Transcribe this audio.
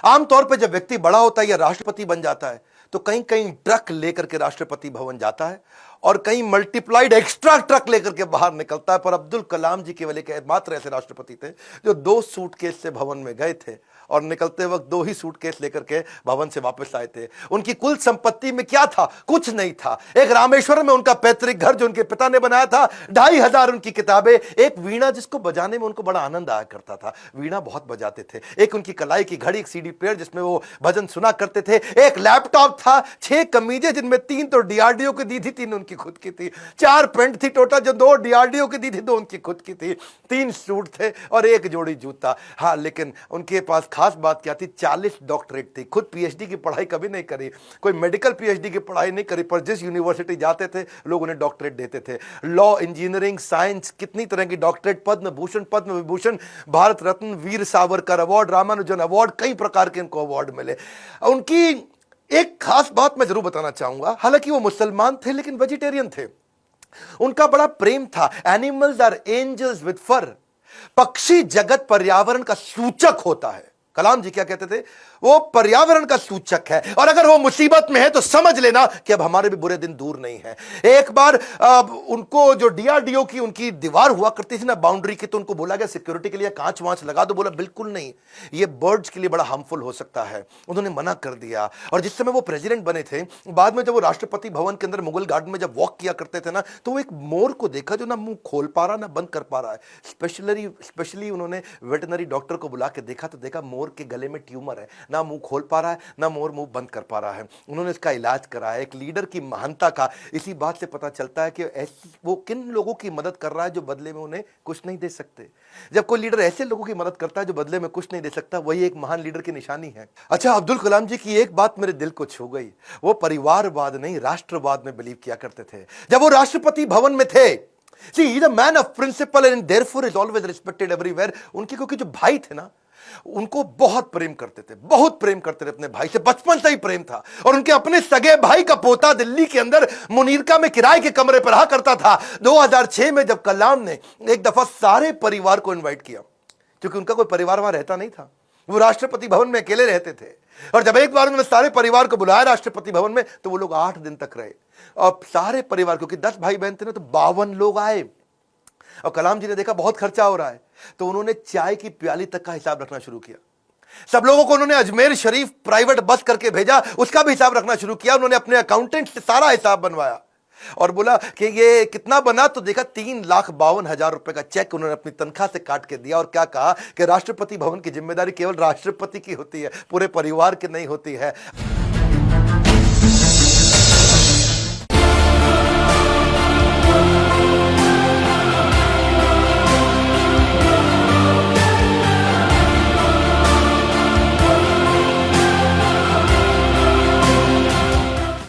आमतौर पर जब व्यक्ति बड़ा होता है या राष्ट्रपति बन जाता है तो कहीं कहीं ट्रक लेकर के राष्ट्रपति भवन जाता है और कहीं मल्टीप्लाइड एक्स्ट्रा ट्रक लेकर के बाहर निकलता है। पर अब्दुल कलाम जी केवल एक मात्र ऐसे राष्ट्रपति थे जो 2 सूटकेस से भवन में गए थे और निकलते वक्त 2 ही सूटकेस लेकर के भवन से वापस आए थे। उनकी कुल संपत्ति में क्या था? कुछ नहीं था। एक रामेश्वरम में उनका पैतृक घर जो उनके पिता ने बनाया था, 2500 उनकी किताबें, एक वीणा जिसको बजाने में उनको बड़ा आनंद आया करता था, वीणा बहुत बजाते थे, एक उनकी कलाई की घड़ी, एक सीडी प्लेयर जिसमें वो भजन सुना करते थे, एक लैपटॉप था, 6 कमीजें जिनमें 3 तो डीआरडीओ की दी थी, 3 उनकी खुद की थी, 4 पैंट थी टोटल जो 2 डीआरडीओ की दी थी, 2 उनकी खुद की थी, 3 सूट थे और 1 जोड़ी जूता। हाँ, लेकिन उनके पास खास बात क्या थी? 40 डॉक्टरेट थी। खुद पीएचडी की पढ़ाई कभी नहीं करी, कोई मेडिकल पीएचडी की पढ़ाई नहीं करी, पर जिस यूनिवर्सिटी जाते थे लोग उन्हें डॉक्टरेट देते थे। लॉ, इंजीनियरिंग, साइंस, कितनी तरह की doctorate, Padma Bhushan, Padma Vibhushan, Bharat Ratna, Veer Savarkar award, Ramanujan award, कई प्रकार के इनको अवार्ड मिले। उनकी एक खास बात मैं जरूर बताना चाहूंगा, हालांकि वो मुसलमान थे लेकिन वेजिटेरियन थे। उनका बड़ा प्रेम था। एनिमल्स आर एंजल्स विद फर। पक्षी जगत पर्यावरण का सूचक होता है। कलाम जी क्या कहते थे? वो पर्यावरण का सूचक है और अगर वो मुसीबत में है तो समझ लेना कि अब हमारे भी बुरे दिन दूर नहीं है। एक बार उनको जो डीआरडीओ की उनकी दीवार हुआ करती थी ना बाउंड्री की, तो उनको बोला गया सिक्योरिटी के लिए कांच वांच लगा दो। बोला बिल्कुल नहीं, ये बर्ड्स के लिए बड़ा हार्मफुल हो सकता है। उन्होंने मना कर दिया। और जिस समय वो प्रेसिडेंट बने थे, बाद में जब वो राष्ट्रपति भवन के अंदर मुगल गार्डन में जब वॉक किया करते थे ना, तो वो एक मोर को देखा जो ना मुंह खोल पा रहा ना बंद कर पा रहा है। स्पेशली उन्होंने वेटनरी डॉक्टर को बुला के देखा तो देखा मोर के गले में ट्यूमर है, ना मुंह खोल पा रहा है ना मोर मुंह बंद कर पा रहा है। उन्होंने इसका इलाज कराया। एक लीडर की महानता का इसी बात से पता चलता है कि वो किन लोगों की मदद कर रहा है जो बदले में उन्हें कुछ नहीं दे सकते। जब कोई लीडर ऐसे लोगों की मदद करता है जो बदले में कुछ नहीं दे सकता, वही एक महान लीडर की निशानी है। अच्छा, अब्दुल कलाम जी की एक बात मेरे दिल को छू गई। वो परिवारवाद नहीं राष्ट्रवाद में बिलीव किया करते थे। जब वो राष्ट्रपति भवन में थे, See, he's a man of principle and therefore is always respected everywhere. उनके क्योंकि जो भाई थे ना, उनको बहुत प्रेम करते थे, बहुत प्रेम करते थे अपने भाई से, बचपन से ही प्रेम था। और उनके अपने सगे भाई का पोता दिल्ली के अंदर मुनीरका में किराए के कमरे पर रहा करता था। 2006 में जब कलाम ने एक दफा सारे परिवार को इनवाइट किया, क्योंकि उनका कोई परिवार वहां रहता नहीं था, वो राष्ट्रपति भवन में अकेले रहते थे, और जब एक बार उन्होंने सारे परिवार को बुलाया राष्ट्रपति भवन में, तो वो लोग 8 दिन तक रहे। और सारे परिवार, क्योंकि 10 भाई बहन थे ना, तो 52 लोग आए। और कलाम जी ने देखा बहुत खर्चा हो रहा है, तो उन्होंने चाय की प्याली तक का हिसाब रखना शुरू किया। सब लोगों को उन्होंने अजमेर शरीफ प्राइवेट बस करके भेजा, उसका भी हिसाब रखना शुरू किया। उन्होंने अपने अकाउंटेंट से सारा हिसाब बनवाया और बोला कि ये कितना बना, तो देखा 3,52,000 रुपए का चेक उन्होंने अपनी तनख्वाह से काट के दिया। और क्या कहा कि राष्ट्रपति भवन की जिम्मेदारी केवल राष्ट्रपति की होती है, पूरे परिवार की नहीं होती है।